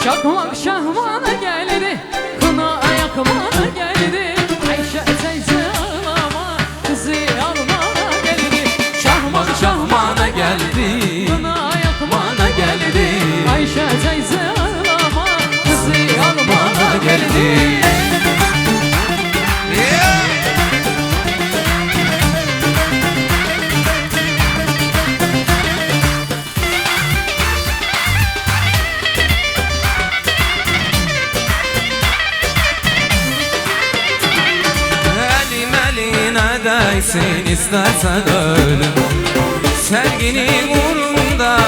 Çakmak şahmana geldi, kına ayakmana geldi. Ayşe teyze ağlama, kızı almana geldi. Şahmak şahmana geldi, kına ayakmana geldi. Ayşe teyze ağlama, kızı almana geldi. Değsin istersen ölüm, sevginin uğrunda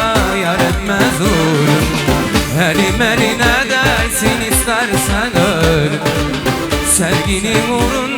yar etmez ölüm. Elim eline değsin istersen ölüm, sevginin uğrunda